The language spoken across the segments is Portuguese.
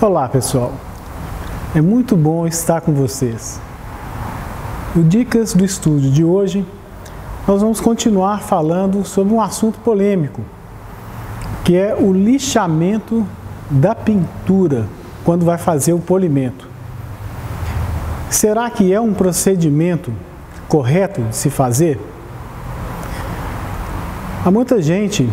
Olá pessoal, é muito bom estar com vocês. No Dicas do Estúdio de hoje, nós vamos continuar falando sobre um assunto polêmico, que é o lixamento da pintura quando vai fazer o polimento. Será que é um procedimento correto de se fazer? Há muita gente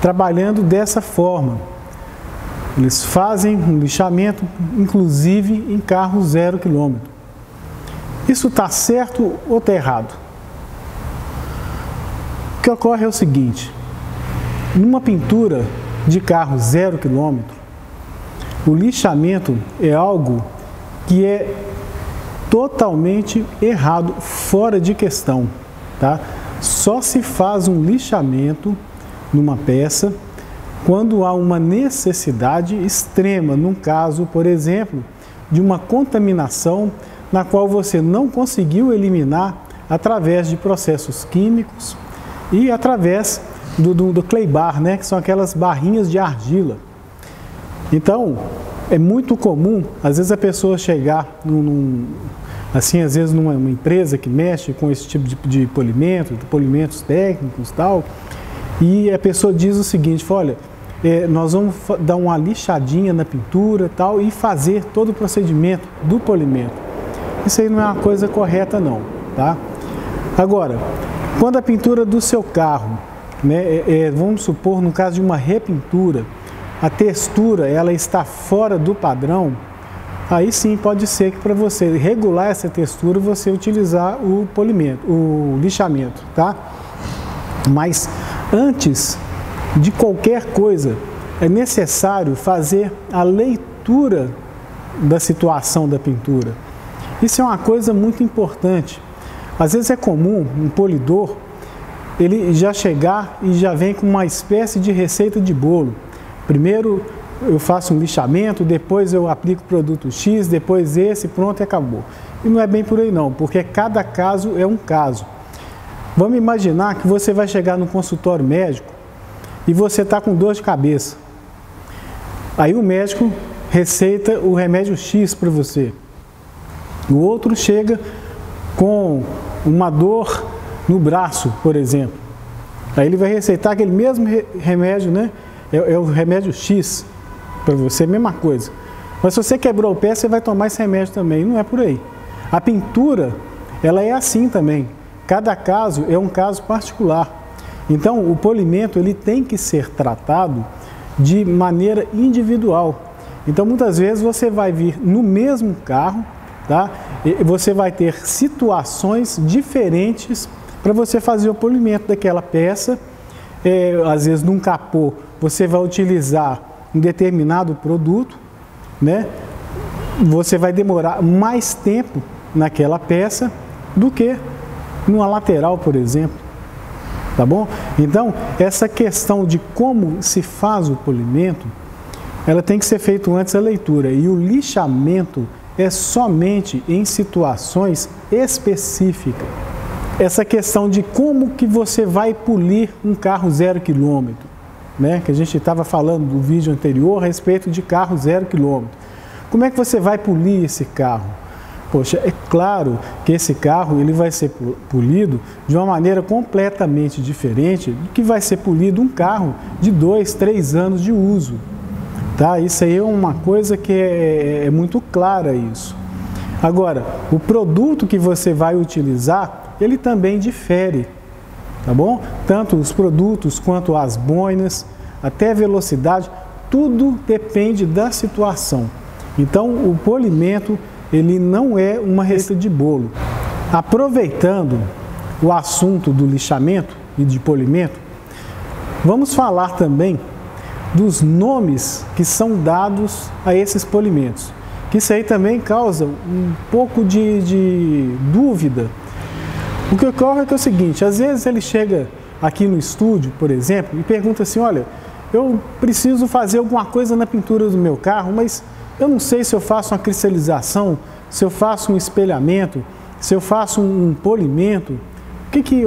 trabalhando dessa forma. Eles fazem um lixamento, inclusive em carro 0 km. Isso está certo ou está errado? O que ocorre é o seguinte: numa pintura de carro 0 km, o lixamento é algo que é totalmente errado, fora de questão, tá? Só se faz um lixamento numa peça quando há uma necessidade extrema, num caso, por exemplo, de uma contaminação na qual você não conseguiu eliminar através de processos químicos e através do clay bar, né, que são aquelas barrinhas de argila. Então, é muito comum, às vezes a pessoa chegar às vezes numa empresa que mexe com esse tipo de polimentos técnicos e tal, e a pessoa diz o seguinte: olha, nós vamos dar uma lixadinha na pintura tal, e fazer todo o procedimento do polimento. Isso aí não é uma coisa correta não, tá? Agora, quando a pintura do seu carro, né, vamos supor no caso de uma repintura, a textura ela está fora do padrão, aí sim pode ser que para você regular essa textura você utilizar o polimento, o lixamento, tá? Mas antes de qualquer coisa, é necessário fazer a leitura da situação da pintura. Isso é uma coisa muito importante. Às vezes é comum um polidor, ele já chegar e já vem com uma espécie de receita de bolo. Primeiro eu faço um lixamento, depois eu aplico o produto X, depois esse, pronto e acabou. E não é bem por aí não, porque cada caso é um caso. Vamos imaginar que você vai chegar no consultório médico e você está com dor de cabeça. Aí o médico receita o remédio X para você. O outro chega com uma dor no braço, por exemplo. Aí ele vai receitar aquele mesmo remédio, né? É o remédio X para você, mesma coisa. Mas se você quebrou o pé, você vai tomar esse remédio também. Não é por aí. A pintura, ela é assim também. Cada caso é um caso particular. Então, o polimento ele tem que ser tratado de maneira individual. Então, muitas vezes você vai vir no mesmo carro, tá? E você vai ter situações diferentes para você fazer o polimento daquela peça. Às vezes, num capô, você vai utilizar um determinado produto, né? Você vai demorar mais tempo naquela peça do que numa lateral, por exemplo. Tá bom? Então, essa questão de como se faz o polimento, ela tem que ser feita antes da leitura. E o lixamento é somente em situações específicas. Essa questão de como que você vai polir um carro 0 km, né? Que a gente estava falando do vídeo anterior a respeito de carro 0 km. Como é que você vai polir esse carro? Poxa, é claro que esse carro ele vai ser polido de uma maneira completamente diferente do que vai ser polido um carro de 2, 3 anos de uso. Tá? Isso aí é uma coisa que é muito clara isso. Agora, o produto que você vai utilizar, ele também difere, tá bom? Tanto os produtos quanto as boinas, até a velocidade, tudo depende da situação. Então, o polimento ele não é uma receita de bolo. Aproveitando o assunto do lixamento e de polimento, vamos falar também dos nomes que são dados a esses polimentos, que isso aí também causa um pouco de dúvida. O que ocorre é o seguinte: às vezes ele chega aqui no estúdio, por exemplo, e pergunta assim: olha, eu preciso fazer alguma coisa na pintura do meu carro, mas eu não sei se eu faço uma cristalização, se eu faço um espelhamento, se eu faço um polimento. O que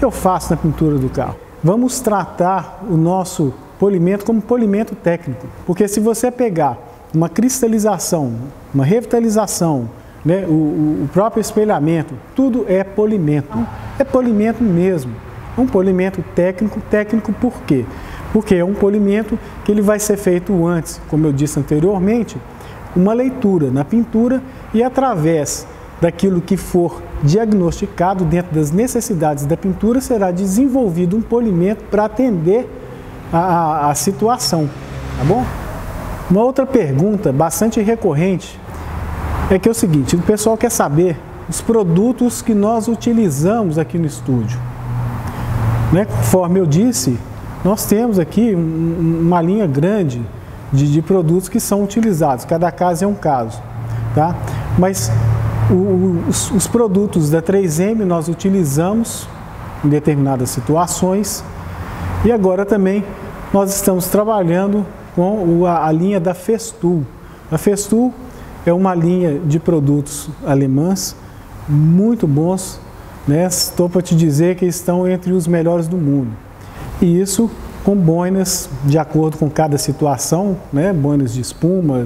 eu faço na pintura do carro? Vamos tratar o nosso polimento como polimento técnico, porque se você pegar uma cristalização, uma revitalização, né? O próprio espelhamento, tudo é polimento. É polimento mesmo. Um polimento técnico. Técnico por quê? Porque é um polimento que ele vai ser feito antes, como eu disse anteriormente, uma leitura na pintura e através daquilo que for diagnosticado dentro das necessidades da pintura, será desenvolvido um polimento para atender a situação, tá bom? Uma outra pergunta bastante recorrente é que é o seguinte, o pessoal quer saber os produtos que nós utilizamos aqui no estúdio. Né? Conforme eu disse, nós temos aqui uma linha grande de produtos que são utilizados, cada caso é um caso, tá? Mas os produtos da 3M nós utilizamos em determinadas situações e agora também nós estamos trabalhando com a linha da Festool. A Festool é uma linha de produtos alemãs muito bons, né? Estou para te dizer que estão entre os melhores do mundo. E isso com boinas de acordo com cada situação, né? Boinas de espuma,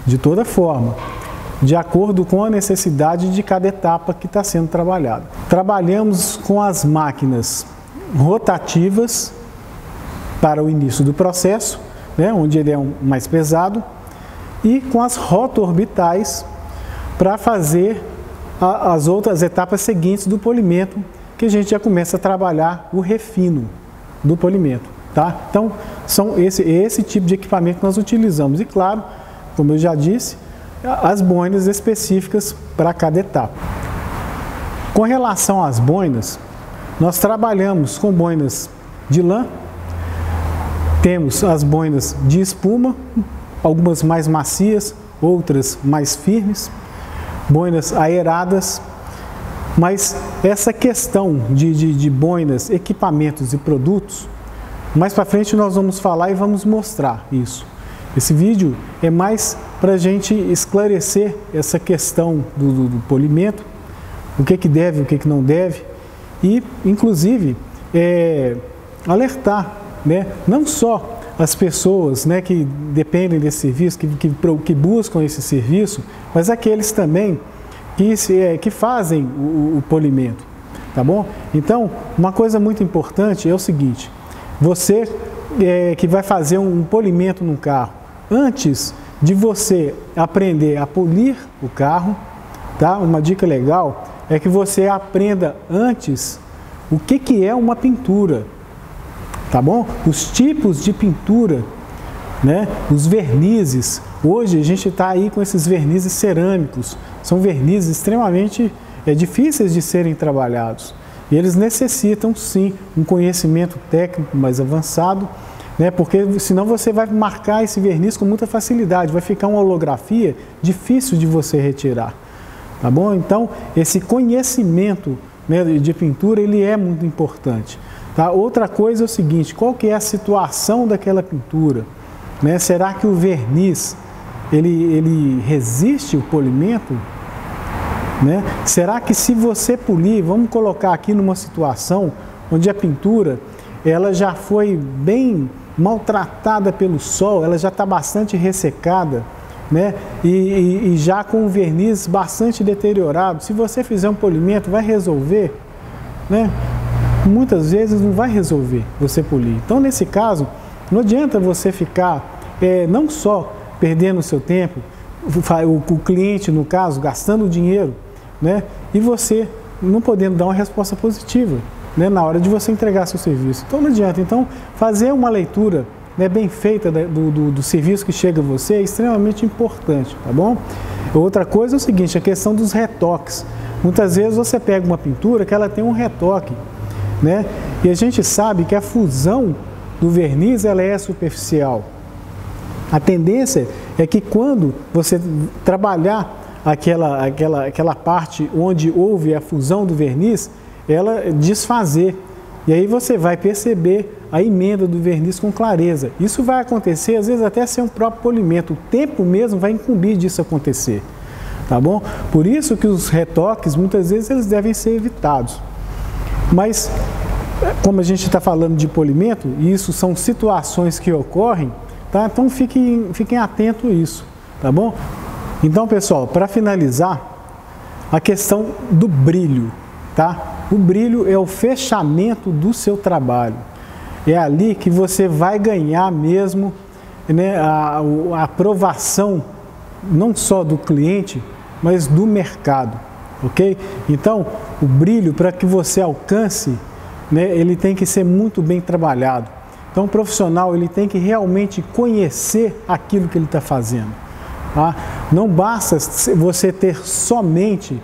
de toda forma, de acordo com a necessidade de cada etapa que está sendo trabalhada. Trabalhamos com as máquinas rotativas para o início do processo, né? Onde ele é mais pesado, e com as rotorbitais para fazer as outras etapas seguintes do polimento, que a gente já começa a trabalhar o refino do polimento, tá? Então, são esse tipo de equipamento que nós utilizamos. E claro, como eu já disse, as boinas específicas para cada etapa. Com relação às boinas, nós trabalhamos com boinas de lã, temos as boinas de espuma, algumas mais macias, outras mais firmes, boinas aeradas, mas essa questão de boinas, equipamentos e produtos, mais para frente nós vamos falar e vamos mostrar isso. Esse vídeo é mais para a gente esclarecer essa questão do polimento, o que deve, o que não deve, e inclusive alertar, né, não só as pessoas, né, que dependem desse serviço, que buscam esse serviço, mas aqueles também que fazem o polimento, tá bom? Então, uma coisa muito importante é o seguinte, você que vai fazer um polimento num carro, antes de você aprender a polir o carro, tá? Uma dica legal é que você aprenda antes o que é uma pintura, tá bom? Os tipos de pintura, né? Os vernizes. Hoje a gente está aí com esses vernizes cerâmicos. São vernizes extremamente difíceis de serem trabalhados. E eles necessitam sim um conhecimento técnico mais avançado, né? Porque senão você vai marcar esse verniz com muita facilidade. Vai ficar uma holografia difícil de você retirar. Tá bom? Então, esse conhecimento, né, de pintura, ele é muito importante. Tá? Outra coisa é o seguinte, qual que é a situação daquela pintura? Né? Será que o verniz, ele resiste o polimento? Né? Será que se você polir, vamos colocar aqui numa situação onde a pintura, ela já foi bem maltratada pelo sol, ela já está bastante ressecada, né? E já com o verniz bastante deteriorado, se você fizer um polimento, vai resolver? Né? Muitas vezes não vai resolver você polir. Então, nesse caso, não adianta você ficar não só perdendo o seu tempo, o cliente, no caso, gastando dinheiro, né? E você não podendo dar uma resposta positiva, né, na hora de você entregar seu serviço. Então, não adianta. Então, fazer uma leitura, né, bem feita do serviço que chega a você é extremamente importante, tá bom? Outra coisa é o seguinte, a questão dos retoques. Muitas vezes você pega uma pintura que ela tem um retoque, né? E a gente sabe que a fusão do verniz ela é superficial. A tendência é que quando você trabalhar aquela parte onde houve a fusão do verniz, ela desfazer. E aí você vai perceber a emenda do verniz com clareza. Isso vai acontecer, às vezes, até sem um próprio polimento. O tempo mesmo vai incumbir disso acontecer. Tá bom? Por isso que os retoques, muitas vezes, eles devem ser evitados. Mas, como a gente está falando de polimento, e isso são situações que ocorrem, tá? Então fiquem atentos a isso, tá bom? Então, pessoal, para finalizar, a questão do brilho, tá? O brilho é o fechamento do seu trabalho. É ali que você vai ganhar mesmo, né, a aprovação não só do cliente, mas do mercado, ok? Então, o brilho, para que você alcance, né, ele tem que ser muito bem trabalhado. Então, o profissional ele tem que realmente conhecer aquilo que ele está fazendo. Tá? Não basta você ter somente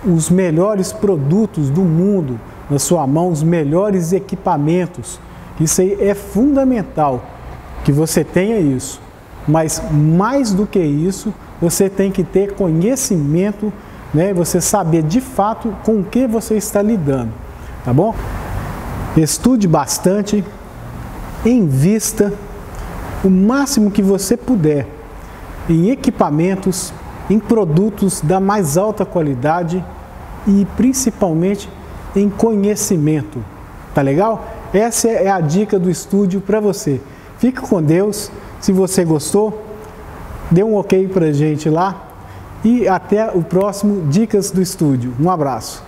os melhores produtos do mundo na sua mão, os melhores equipamentos. Isso aí é fundamental, que você tenha isso. Mas mais do que isso, você tem que ter conhecimento, né? Você saber de fato com o que você está lidando, tá bom? Estude bastante, invista o máximo que você puder em equipamentos, em produtos da mais alta qualidade e principalmente em conhecimento, tá legal? Essa é a dica do estúdio para você. Fique com Deus. Se você gostou, dê um ok pra gente lá e até o próximo Dicas do Estúdio. Um abraço.